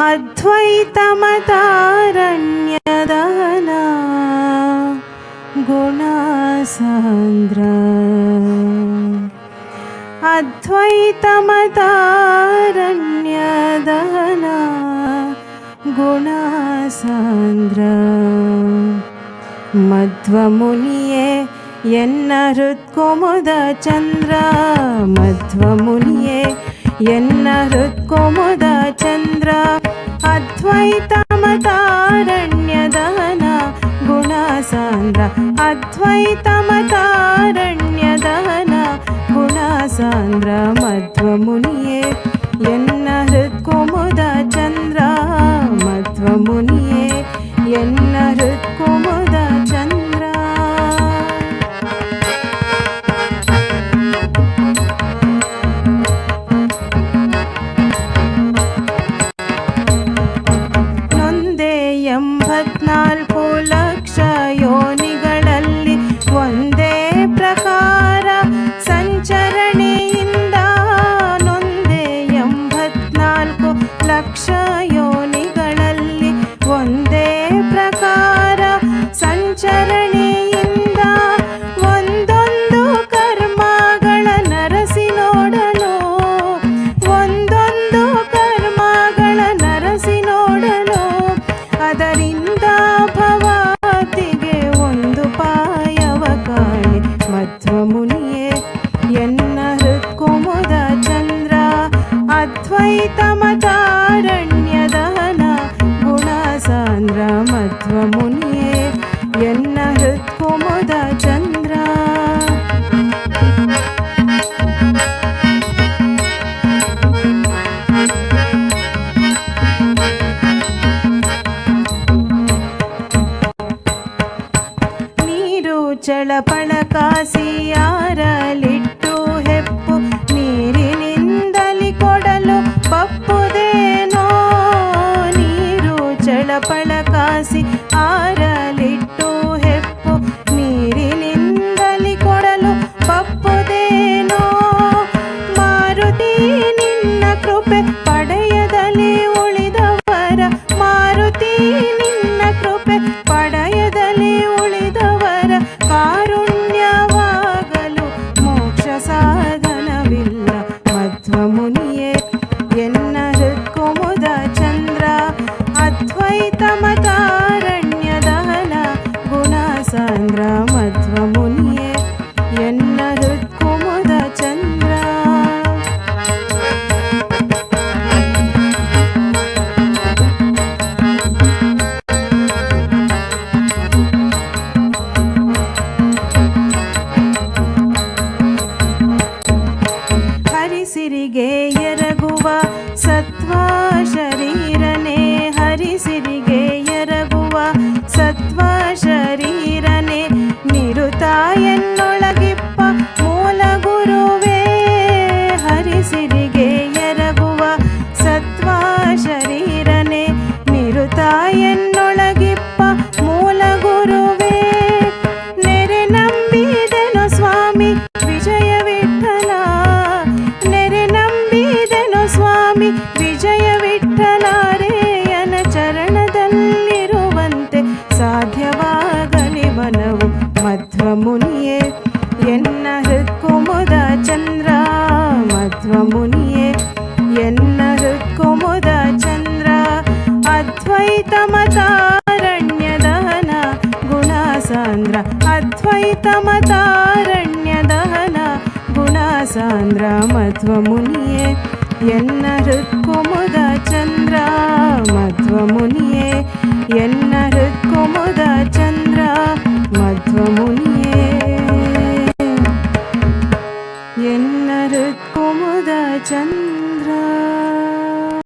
ಅದ್ವೈತಮತಾರಣ್ಯದಹನ ಗುಣಸಾಂದ್ರ ಅದ್ವೈತಮತಾರಣ್ಯದಹನ ಗುಣಸಾಂದ್ರ ಮಧ್ವಮುನಿಯೇ ಎನ್ನ ಹೃತ್ಕುಮುದ ಚಂದ್ರ ಮಧ್ವಮುನಿಯೇ ಎನ್ನ ಹೃತ್ಕುಮುದ ಚಂದ್ರ ಅದ್ವೈತಮತಾರಣ್ಯದಹನ ಗುಣಸಾಂದ್ರ ಅದ್ವೈತಮತಾರಣ್ಯದಹನ ಗುಣಸಾಂದ್ರ ಮಧ್ವಮುನಿಯೇ ಎನ್ನ ಹೃತ್ಕುಮುದ ಚಂದ್ರ ಮಧ್ವಮುನಿಯೇ ಎನ್ನ ಹೃತ್ಕುಮುದ ಚಂದ್ರ ನೊಂದೇ 84 ಲಕ್ಷ ಯೋನಿಗಳಲ್ಲಿ ಒಂದೇ ಪ್ರಕಾರ ಸಂಚರಣೆಯಿಂದ ನೊಂದೇ 84 ಲಕ್ಷ ಯೋನಿಗಳಲ್ಲಿ ಒಂದೇ ಪ್ರಕಾರ ಸಂಚರಣೆಯಿಂದ ಒಂದೊಂದು ಕರ್ಮಗಳ ನರಸಿ ನೋಡಲು ಒಂದೊಂದು ಕರ್ಮಗಳ ನರಸಿ ನೋಡಲು ಅದರಿಂದ ಭವಾತಿಗೆ ಒಂದು ಪಾಯವ ಕಾಣೆ ಮಧ್ವಮುನಿಯೇ ಎನ್ನ ಹೃತ್ಕುಮುದ ಚಂದ್ರ ಅದ್ವೈತಮತಾರಣ್ಯದಹನ ಗುಣಸಾಂದ್ರ ಮಧ್ವಮುನಿಯೇ ಎನ್ನ ಹೃತ್ಕುಮುದ ಚಂದ್ರ ನೀರು ಚಳಪಳ ಕಾಸಿಯಾರಲಿಟ್ಟು ಹೆಪ್ಪು ನೀರಿನಿಂದಲಿ ಕೊಡಲು ಬಪ್ಪುದೇನೋ ನೀರು ಚಳಪಳ ಕಾಸಿ ಆರಲಿಟ್ಟು ಹೆಪ್ಪು ನೀರಿನಿಂದಲಿ ಕೊಡಲು ಬಪ್ಪುದೇನೋ ಮಾರುತಿ ನಿನ್ನ ಕೃಪೆ ಪಡೆಯದಲ್ಲಿ ಉಳಿದವರ ಮಾರುತಿ ನಿನ್ನ ಕೃಪೆ ಪಡೆಯದಲ್ಲಿ ಉಳಿದವರ ಕಾರುಣ್ಯವಾಗಲು ಮೋಕ್ಷ ಸಾಧನವಿಲ್ಲ ಮಧ್ವಮುನಿಯೇ ಎನ್ನ ಹೃತ್ಕುಮುದ ಚಂದ್ರ ಅದ್ವೈತಮತಾರಣ್ಯದಹನ ಗುಣಸಾಂದ್ರ ಮಧ್ವಮುನಿಯೇ ಎನ್ನ ಹೃತ್ಕುಮುದ ಚಂದ್ರ ಹರಿಸಿರಿಗೆ ಎರಗುವ ಸತ್ವ ಶರೀರನೇ ಹರಿಸಿರಿಗೆ ಎರಗುವ ಸತ್ವ ಶರೀರನೇ ನಿರುತ ಎನ್ನೊಳಗಿಪ್ಪ ಮೂಲ ಗುರುವೇ ಹರಿಸಿರಿಗೆ ಎರಗುವ ಸತ್ವ ಶರೀರನೇ ನಿರುತ ಎನ್ನೊಳಗಿಪ್ಪ ಮೂಲ ಗುರುವೇ ನೆರೆ ನಂಬಿದೆನು ಸ್ವಾಮಿ ವಿಜಯ ವಿಠಲ ನೆರೆ ನಂಬಿದೆನು ಸ್ವಾಮಿ ವಿಜಯ ವಿಠಲಾರೇಯನ ಚರಣದಲ್ಲಿರುವಂತೆ ಸಾಧ್ಯವಾಗಲಿ ಮನವು ಮಧ್ವಮುನಿಯೇ ಎನ್ನ ಹೃತ್ಕುಮುದ ಚಂದ್ರ ಮಧ್ವಮುನಿಯೇ ಎನ್ನ ಹೃತ್ಕುಮುದ ಚಂದ್ರ ಅದ್ವೈತಮತಾರಣ್ಯದಹನ ಗುಣಸಾಂದ್ರ ಅದ್ವೈತಮತಾರಣ್ಯದಹನ ಗುಣಸಾಂದ್ರ ಮಧ್ವಮುನಿಯೇ ಎನ್ನ ಹೃತ್ಕುಮುದ ಚಂದ್ರ ಮಧ್ವಮುನಿಯೇ ಎನ್ನ ಹೃತ್ಕುಮುದ ಚಂದ್ರ ಮಧ್ವಮುನಿಯೇ